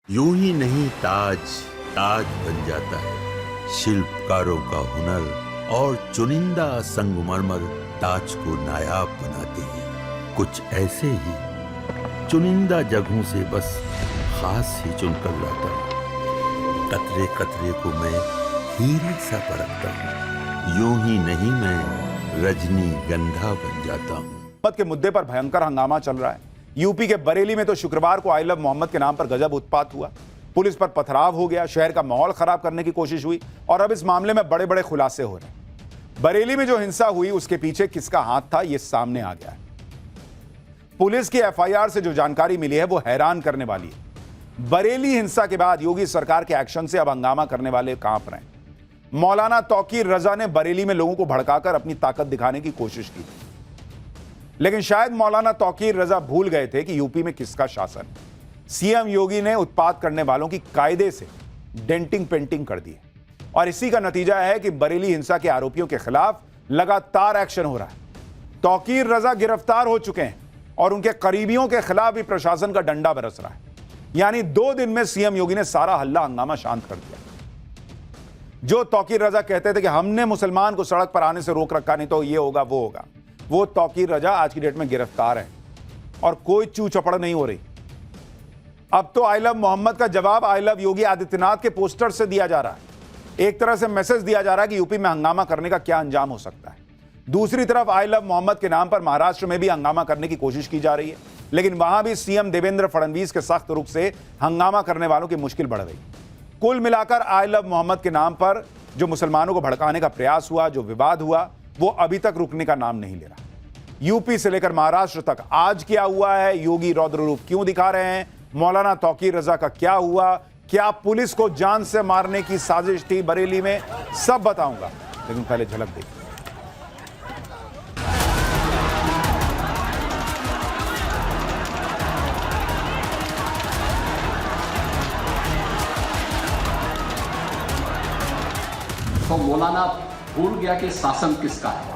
यूं ही नहीं ताज ताज बन जाता है। शिल्पकारों का हुनर और चुनिंदा संगमरमर ताज को नायाब बनाते हैं। कुछ ऐसे ही चुनिंदा जगहों से बस खास ही चुनकर लाता हूँ। कतरे कतरे को मैं हीरे सा परखता हूँ। यूं ही नहीं मैं रजनीगंधा बन जाता हूँ। मोहम्मद के मुद्दे पर भयंकर हंगामा चल रहा है। यूपी के बरेली में तो शुक्रवार को आई लव मोहम्मद के नाम पर गजब उत्पात हुआ। पुलिस पर पथराव हो गया, शहर का माहौल खराब करने की कोशिश हुई और अब इस मामले में बड़े बड़े खुलासे हो रहे हैं। बरेली में जो हिंसा हुई उसके पीछे किसका हाथ था, यह सामने आ गया है। पुलिस की एफआईआर से जो जानकारी मिली है वो हैरान करने वाली है। बरेली हिंसा के बाद योगी सरकार के एक्शन से अब हंगामा करने वाले कांप रहे हैं। मौलाना तौकीर रजा ने बरेली में लोगों को भड़काकर अपनी ताकत दिखाने की कोशिश की, लेकिन शायद मौलाना तौकीर रजा भूल गए थे कि यूपी में किसका शासन है। सीएम योगी ने उत्पात करने वालों की कायदे से डेंटिंग पेंटिंग कर दी है और इसी का नतीजा है कि बरेली हिंसा के आरोपियों के खिलाफ लगातार एक्शन हो रहा है। तौकीर रजा गिरफ्तार हो चुके हैं और उनके करीबियों के खिलाफ भी प्रशासन का डंडा बरस रहा है। यानी 2 दिन में सीएम योगी ने सारा हल्ला हंगामा शांत कर दिया। जो तौकीर रजा कहते थे कि हमने मुसलमान को सड़क पर आने से रोक रखा, नहीं तो ये होगा वो होगा, वो तौकीर रजा आज की डेट में गिरफ्तार है और कोई चू चपड़ नहीं हो रही। अब तो आई लव मोहम्मद का जवाब आई लव योगी आदित्यनाथ के पोस्टर से दिया जा रहा है। एक तरह से मैसेज दिया जा रहा है कि यूपी में हंगामा करने का क्या अंजाम हो सकता है। दूसरी तरफ आई लव मोहम्मद के नाम पर महाराष्ट्र में भी हंगामा करने की कोशिश की जा रही है, लेकिन वहां भी सीएम देवेंद्र फडणवीस के सख्त रुख से हंगामा करने वालों की मुश्किल बढ़ गई। कुल मिलाकर आई लव मोहम्मद के नाम पर जो मुसलमानों को भड़काने का प्रयास हुआ, जो विवाद हुआ, वो अभी तक रुकने का नाम नहीं ले रहा। यूपी से लेकर महाराष्ट्र तक आज क्या हुआ है, योगी रौद्र रूप क्यों दिखा रहे हैं, मौलाना तौकीर रजा का क्या हुआ, क्या पुलिस को जान से मारने की साजिश थी बरेली में, सब बताऊंगा, लेकिन पहले झलक देखिए। तो मौलाना भूल गया कि शासन किसका है।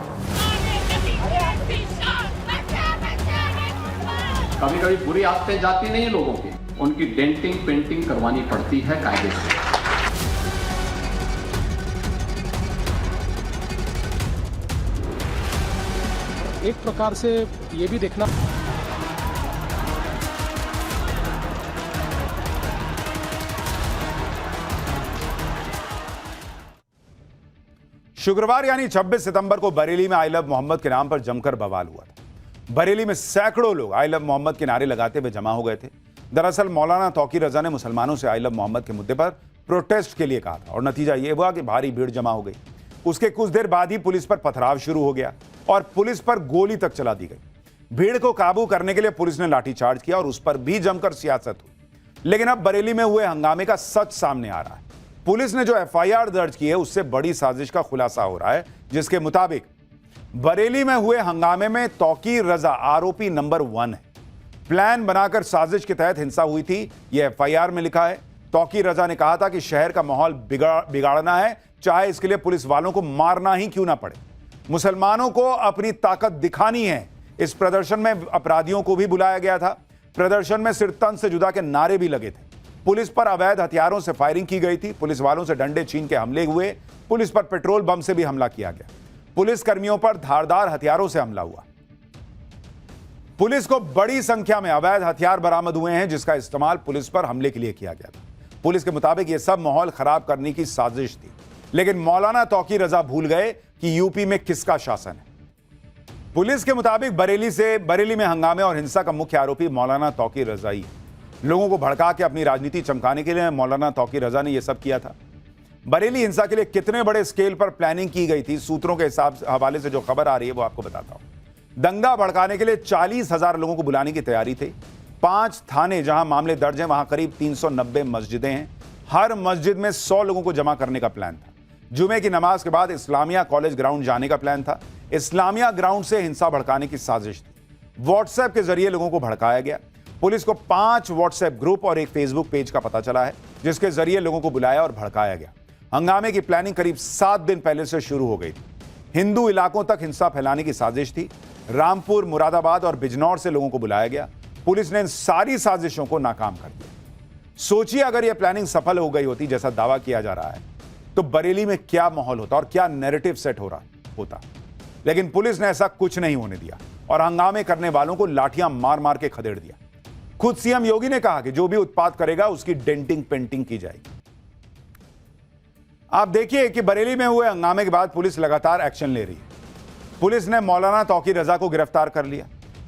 कभी कभी बुरी आदतें जाती नहीं लोगों की, उनकी डेंटिंग पेंटिंग करवानी पड़ती है कायदे से। एक प्रकार से ये भी देखना शुक्रवार यानी 26 सितंबर को बरेली में आई लव मोहम्मद के नाम पर जमकर बवाल हुआ था। बरेली में सैकड़ों लोग आई लव मोहम्मद के नारे लगाते हुए जमा हो गए थे। दरअसल मौलाना तौकीर रजा ने मुसलमानों से आई लव मोहम्मद के मुद्दे पर प्रोटेस्ट के लिए कहा था और नतीजा यह हुआ कि भारी भीड़ जमा हो गई। उसके कुछ देर बाद ही पुलिस पर पथराव शुरू हो गया और पुलिस पर गोली तक चला दी गई। भीड़ को काबू करने के लिए पुलिस ने लाठीचार्ज किया और उस पर भी जमकर सियासत हुई। लेकिन अब बरेली में हुए हंगामे का सच सामने आ रहा है। पुलिस ने जो एफआईआर दर्ज की है उससे बड़ी साजिश का खुलासा हो रहा है, जिसके मुताबिक बरेली में हुए हंगामे में तौकीर रजा आरोपी नंबर 1 है। प्लान बनाकर साजिश के तहत हिंसा हुई थी, यह एफआईआर में लिखा है। तौकीर रजा ने कहा था कि शहर का माहौल बिगाड़ना है, चाहे इसके लिए पुलिस वालों को मारना ही क्यों ना पड़े। मुसलमानों को अपनी ताकत दिखानी है। इस प्रदर्शन में अपराधियों को भी बुलाया गया था। प्रदर्शन में सिर तन से जुदा के नारे भी लगे थे। पुलिस पर अवैध हथियारों से फायरिंग की गई थी। पुलिस वालों से डंडे छीन के हमले हुए। पुलिस पर पेट्रोल बम से भी हमला किया गया। पुलिस कर्मियों पर धारदार हथियारों से हमला हुआ। पुलिस को बड़ी संख्या में अवैध हथियार बरामद हुए हैं, जिसका इस्तेमाल पुलिस पर हमले के लिए किया गया था। पुलिस के मुताबिक यह सब माहौल खराब करने की साजिश थी, लेकिन मौलाना तौकीर रजा भूल गए कि यूपी में किसका शासन है। पुलिस के मुताबिक बरेली में हंगामे और हिंसा का मुख्य आरोपी मौलाना तौकीर रजा ही है। लोगों को भड़का के अपनी राजनीति चमकाने के लिए मौलाना तौकीर रजा ने यह सब किया था। बरेली हिंसा के लिए कितने बड़े स्केल पर प्लानिंग की गई थी, सूत्रों के हवाले से जो खबर आ रही है वो आपको बताता हूं। दंगा भड़काने के लिए 40,000 लोगों को बुलाने की तैयारी थी। 5 थाने जहां मामले दर्ज हैं, वहां करीब 390 मस्जिदें हैं। हर मस्जिद में 100 लोगों को जमा करने का प्लान था। जुमे की नमाज के बाद इस्लामिया कॉलेज ग्राउंड जाने का प्लान था। इस्लामिया ग्राउंड से हिंसा भड़काने की साजिश थी। व्हाट्सएप के जरिए लोगों को भड़काया गया। पुलिस को 5 व्हाट्सएप ग्रुप और एक फेसबुक पेज का पता चला है, जिसके जरिए लोगों को बुलाया और भड़काया गया। हंगामे की प्लानिंग करीब 7 दिन पहले से शुरू हो गई थी। हिंदू इलाकों तक हिंसा फैलाने की साजिश थी। रामपुर, मुरादाबाद और बिजनौर से लोगों को बुलाया गया। पुलिस ने इन सारी साजिशों को नाकाम कर दिया। सोचिए अगर यह प्लानिंग सफल हो गई होती जैसा दावा किया जा रहा है तो बरेली में क्या माहौल होता और क्या नैरेटिव सेट हो रहा होता। लेकिन पुलिस ने ऐसा कुछ नहीं होने दिया और हंगामे करने वालों को लाठियां मार मार के खदेड़ दिया। खुद सीएम योगी ने कहा कि जो भी उत्पात करेगा उसकी डेंटिंग पेंटिंग की जाएगी। आप देखिए कि बरेली में हुए हंगामे के बाद पुलिस लगातार एक्शन ले रही है। पुलिस ने मौलाना तौकीर रजा को गिरफ्तार कर लिया।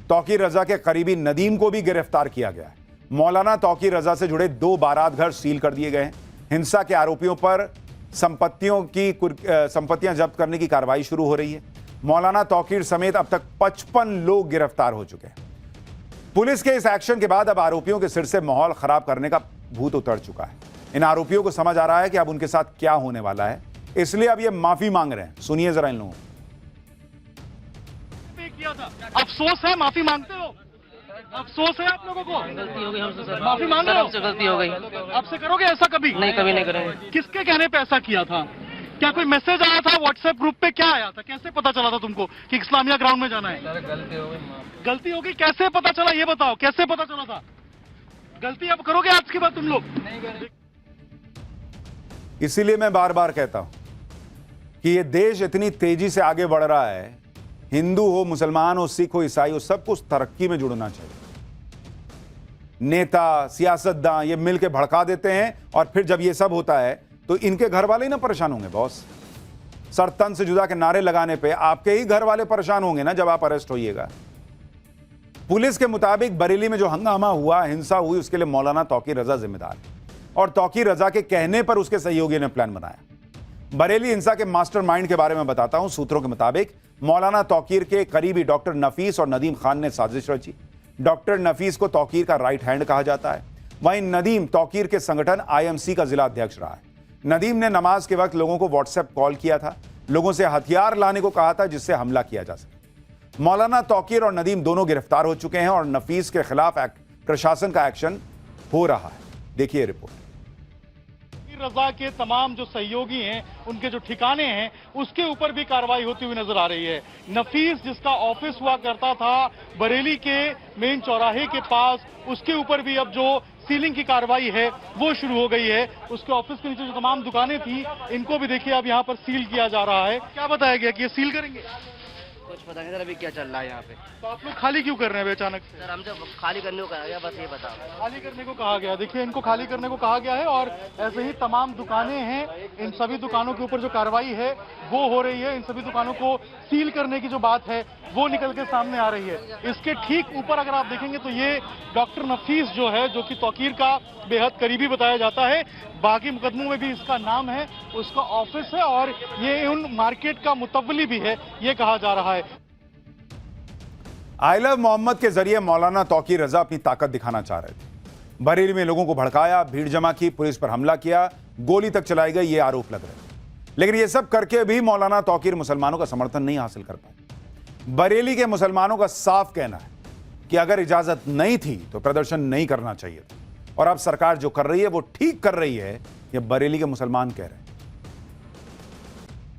तौकीर रजा के करीबी नदीम को भी गिरफ्तार किया गया है। मौलाना तौकीर रजा से जुड़े 2 बारात घर सील कर दिए गए हैं। हिंसा के आरोपियों पर संपत्तियां जब्त करने की कार्रवाई शुरू हो रही है। मौलाना तौकीर समेत अब तक 55 लोग गिरफ्तार हो चुके हैं। पुलिस के इस एक्शन के बाद अब आरोपियों के सिर से माहौल खराब करने का भूत उतर चुका है। इन आरोपियों को समझ आ रहा है कि अब उनके साथ क्या होने वाला है, इसलिए अब ये माफी मांग रहे हैं। सुनिए जरा इन लोगों को। अफसोस है, माफी मांगते हो? अफसोस है आप लोगों को? गलती हो गई हमसे सर, माफी मांग रहे हो? हमसे गलती हो गई। आपसे करोगे ऐसा कभी? नहीं, कभी नहीं करेंगे। किसके कहने पे ऐसा किया था? क्या कोई मैसेज आया था व्हाट्सएप ग्रुप पे? क्या आया था? कैसे पता चला था तुमको कि इस्लामिया ग्राउंड में जाना है? गलती हो गई। गलती हो गई, कैसे पता चला ये बताओ, कैसे पता चला था? गलती अब करोगे आज के बाद तुम लोग? इसीलिए मैं बार बार कहता हूं कि ये देश इतनी तेजी से आगे बढ़ रहा है, हिंदू हो, मुसलमान हो, सिख हो, ईसाई हो, सबको उस तरक्की में जुड़ना चाहिए। नेता, सियासतदान ये मिलकर भड़का देते हैं और फिर जब ये सब होता है तो इनके घर वाले ही ना परेशान होंगे। बॉस, सर तन से जुदा के नारे लगाने पे आपके ही घर वाले परेशान होंगे ना जब आप अरेस्ट होइएगा। पुलिस के मुताबिक बरेली में जो हंगामा हुआ, हिंसा हुई, उसके लिए मौलाना तौकीर रजा जिम्मेदार है और तौकीर रजा के कहने पर उसके सहयोगी ने प्लान बनाया। बरेली हिंसा के मास्टरमाइंड के बारे में बताता हूं। सूत्रों के मुताबिक मौलाना तौकीर के करीबी डॉक्टर नफीस और नदीम खान ने साजिश रची। डॉक्टर नफीस को तौकीर का राइट हैंड कहा जाता है। वहीं नदीम तौकीर के संगठन IMC का जिला अध्यक्ष रहा है। नदीम ने नमाज के वक्त लोगों को व्हाट्सएप कॉल किया था, लोगों से हथियार लाने को कहा था जिससे हमला किया जा सके। मौलाना तौकीर और नदीम दोनों गिरफ्तार हो चुके हैं और नफीस के खिलाफ प्रशासन का एक्शन हो रहा है। देखिए रिपोर्ट। रजा के तमाम जो सहयोगी हैं, उनके जो ठिकाने हैं, उसके ऊपर भी कार्रवाई होती हुई नजर आ रही है। नफीस जिसका ऑफिस हुआ करता था बरेली के मेन चौराहे के पास, उसके ऊपर भी अब जो सीलिंग की कार्रवाई है वो शुरू हो गई है। उसके ऑफिस के नीचे जो तमाम दुकानें थी, इनको भी देखिए अब यहाँ पर सील किया जा रहा है। क्या बताया गया कि ये सील करेंगे? कुछ पता नहीं सर अभी क्या चल रहा है यहाँ पे। तो आप लोग खाली क्यों कर रहे हैं अचानक से? सर हमसे खाली करने को कहा गया, बस ये बताओ। खाली करने को कहा गया। देखिए इनको खाली करने को कहा गया है और ऐसे ही तमाम दुकानें हैं, इन सभी दुकानों के ऊपर जो कार्रवाई है वो हो रही है। इन सभी दुकानों को सील करने की जो बात है वो निकल के सामने आ रही है। इसके ठीक ऊपर अगर आप देखेंगे तो ये डॉक्टर नफीस जो है, जो कि तौकीर का बेहद करीबी बताया जाता है, बाकी मुकदमों में भी इसका नाम है, उसका ऑफिस है और ये उन मार्केट का मुतव्वली भी है, ये कहा जा रहा है। आई लव मोहम्मद के जरिए मौलाना तौकीर रजा अपनी ताकत दिखाना चाह रहे थे। बरेली में लोगों को भड़काया, भीड़ जमा की, पुलिस पर हमला किया, गोली तक चलाई गई, ये आरोप लग रहे थे। लेकिन ये सब करके भी मौलाना तौकीर मुसलमानों का समर्थन नहीं हासिल कर पाए। बरेली के मुसलमानों का साफ कहना है कि अगर इजाजत नहीं थी तो प्रदर्शन नहीं करना चाहिए था और अब सरकार जो कर रही है वो ठीक कर रही है, ये बरेली के मुसलमान कह रहे हैं।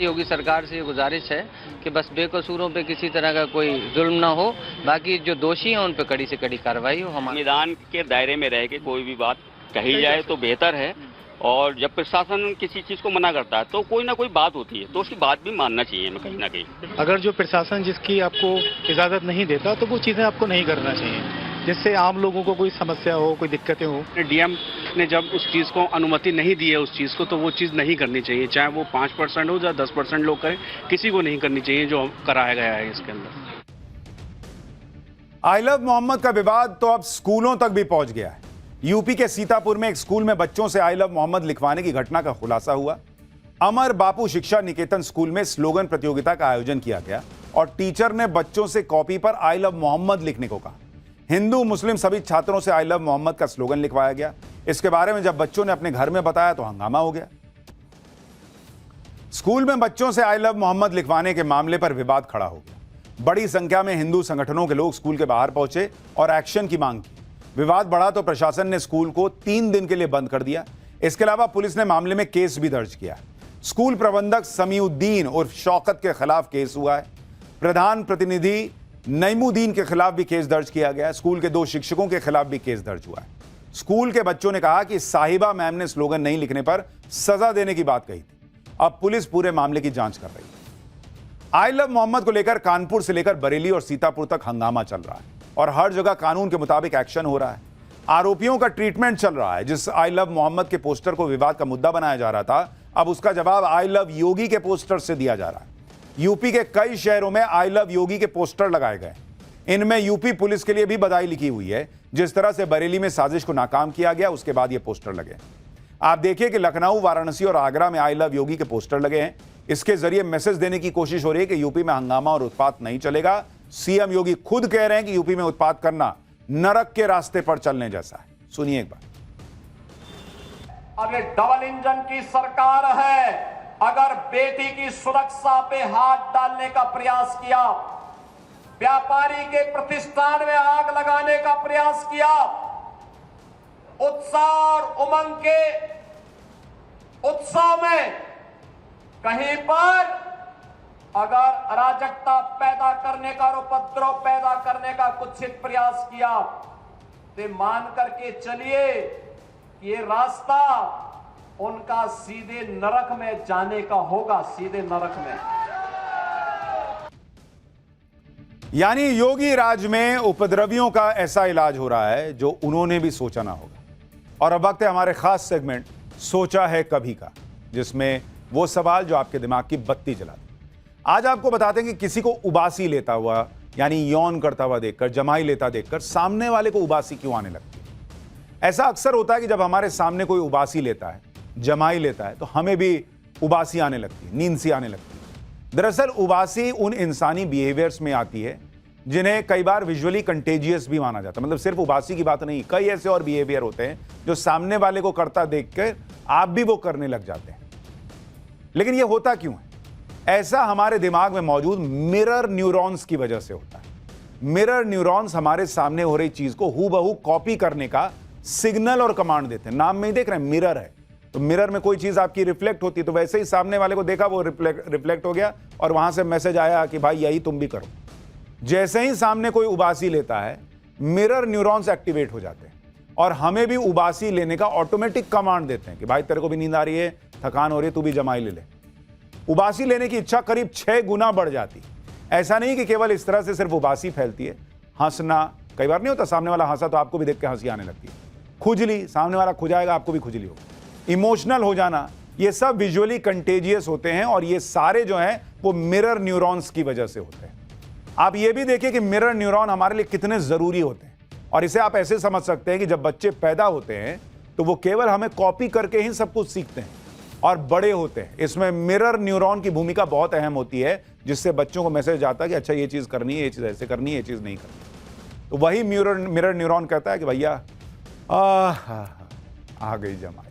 योगी सरकार से ये गुजारिश है कि बस बेकसूरों पे किसी तरह का कोई जुल्म ना हो, बाकी जो दोषी हैं उन पे कड़ी से कड़ी कार्रवाई हो। हमारे संविधान के दायरे में रह के कोई भी बात कही जाए तो बेहतर है और जब प्रशासन किसी चीज को मना करता है तो कोई ना कोई बात होती है तो उसकी बात भी मानना चाहिए हमें कहीं ना कहीं। अगर जो प्रशासन जिसकी आपको इजाजत नहीं देता तो वो चीजें आपको नहीं करना चाहिए, जिससे आम लोगों को कोई समस्या हो, कोई दिक्कतें हो। डीएम ने जब उस चीज को अनुमति नहीं दी है उस चीज को, तो वो चीज नहीं करनी चाहिए, चाहे वो 5% हो या 10% लोग करें, किसी को नहीं करनी चाहिए जो कराया गया है इसके अंदर। आई लव मोहम्मद का विवाद तो अब स्कूलों तक भी पहुंच गया है। यूपी के सीतापुर में एक स्कूल में बच्चों से आई लव मोहम्मद लिखवाने की घटना का खुलासा हुआ। अमर बापू शिक्षा निकेतन स्कूल में स्लोगन प्रतियोगिता का आयोजन किया गया और टीचर ने बच्चों से कॉपी पर आई लव मोहम्मद लिखने को कहा। हिंदू मुस्लिम सभी छात्रों से आई लव मोहम्मद का स्लोगन लिखवाया गया। इसके बारे में जब बच्चों ने अपने घर में बताया तो हंगामा हो गया। स्कूल में बच्चों से आई लव मोहम्मद लिखवाने के मामले पर विवाद खड़ा हो गया। बड़ी संख्या में हिंदू संगठनों के लोग स्कूल के बाहर पहुंचे और एक्शन की मांग की। विवाद बढ़ा तो प्रशासन ने स्कूल को 3 दिन के लिए बंद कर दिया। इसके अलावा पुलिस ने मामले में केस भी दर्ज किया। स्कूल प्रबंधक समीउद्दीन उर्फ शौकत के खिलाफ केस हुआ है। प्रधान प्रतिनिधि नईमुद्दीन के खिलाफ भी केस दर्ज किया गया है। स्कूल के 2 शिक्षकों के खिलाफ भी केस दर्ज हुआ है। स्कूल के बच्चों ने कहा कि साहिबा मैम ने स्लोगन नहीं लिखने पर सजा देने की बात कही थी। अब पुलिस पूरे मामले की जांच कर रही है। आई लव मोहम्मद को लेकर कानपुर से लेकर बरेली और सीतापुर तक हंगामा चल रहा है और हर जगह कानून के मुताबिक एक्शन हो रहा है। आरोपियों का ट्रीटमेंट चल रहा है। जिस आई लव मोहम्मद के पोस्टर को विवाद का मुद्दा बनाया जा रहा था, अब उसका जवाब आई लव योगी के पोस्टर से दिया जा रहा है। यूपी के कई शहरों में आई लव योगी के पोस्टर लगाए गए। इनमें यूपी पुलिस के लिए भी बधाई लिखी हुई है। जिस तरह से बरेली में साजिश को नाकाम किया गया, उसके बाद ये पोस्टर लगे। आप देखिए कि लखनऊ, वाराणसी और आगरा में आई लव योगी के पोस्टर लगे हैं। इसके जरिए मैसेज देने की कोशिश हो रही है कि यूपी में हंगामा और उत्पात नहीं चलेगा। सीएम योगी खुद कह रहे हैं कि यूपी में उत्पात करना नरक के रास्ते पर चलने जैसा है। सुनिए एक बार। अब ये डबल इंजन की सरकार है। अगर बेटी की सुरक्षा पे हाथ डालने का प्रयास किया, व्यापारी के प्रतिष्ठान में आग लगाने का प्रयास किया, उत्साह और उमंग के उत्सव में कहीं पर अगर अराजकता पैदा करने का और उपद्रव पैदा करने का कुत्सित प्रयास किया, तो मान करके चलिए कि ये रास्ता उनका सीधे नरक में जाने का होगा, सीधे नरक में। यानी योगी राज में उपद्रवियों का ऐसा इलाज हो रहा है जो उन्होंने भी सोचा ना होगा। और अब वक्त है हमारे खास सेगमेंट सोचा है कभी का, जिसमें वो सवाल जो आपके दिमाग की बत्ती जला दे। आज आपको बताते हैं कि किसी को उबासी लेता हुआ, यानी यौन करता हुआ देखकर, जमाई लेता देखकर सामने वाले को उबासी क्यों आने लगती है। ऐसा अक्सर होता है कि जब हमारे सामने कोई उबासी लेता है, जमाई लेता है, तो हमें भी उबासी आने लगती है, नींद सी आने लगती है। दरअसल उबासी उन इंसानी बिहेवियर्स में आती है जिन्हें कई बार विजुअली कंटेजियस भी माना जाता है। मतलब सिर्फ उबासी की बात नहीं, कई ऐसे और बिहेवियर होते हैं जो सामने वाले को करता देखकर आप भी वो करने लग जाते हैं। लेकिन ये होता क्यों है? ऐसा हमारे दिमाग में मौजूद मिरर न्यूरॉन्स की वजह से होता है। मिरर न्यूरॉन्स हमारे सामने हो रही चीज को हूबहू कॉपी करने का सिग्नल और कमांड देते हैं। नाम में ही देख रहे हैं मिरर है, तो मिरर में कोई चीज आपकी रिफ्लेक्ट होती है, तो वैसे ही सामने वाले को देखा, वो रिफ्लेक्ट हो गया और वहां से मैसेज आया कि भाई यही तुम भी करो। जैसे ही सामने कोई उबासी लेता है, मिरर न्यूरॉन्स एक्टिवेट हो जाते हैं और हमें भी उबासी लेने का ऑटोमेटिक कमांड देते हैं कि भाई तेरे को भी नींद आ रही है, थकान हो रही है, तू भी जमाई ले ले। उबासी लेने की इच्छा करीब 6 गुना बढ़ जाती है। ऐसा नहीं कि केवल इस तरह से सिर्फ उबासी फैलती है, हंसना, कई बार नहीं होता सामने वाला हंसा तो आपको भी देख के हंसी आने लगती है। खुजली, सामने वाला खुजाएगा आपको भी खुजली होगी। इमोशनल हो जाना, ये सब विजुअली कंटेजियस होते हैं और ये सारे जो हैं वो मिरर न्यूरॉन्स की वजह से होते हैं। आप ये भी देखिए कि मिरर न्यूरॉन हमारे लिए कितने जरूरी होते हैं। और इसे आप ऐसे समझ सकते हैं कि जब बच्चे पैदा होते हैं तो वो केवल हमें कॉपी करके ही सब कुछ सीखते हैं और बड़े होते हैं। इसमें मिरर न्यूरॉन की भूमिका बहुत अहम होती है, जिससे बच्चों को मैसेज आता है कि अच्छा ये चीज करनी है, ये चीज ऐसे करनी है, ये चीज नहीं करनी। तो वही मिरर न्यूरॉन कहता है कि भैया आ गई जमा।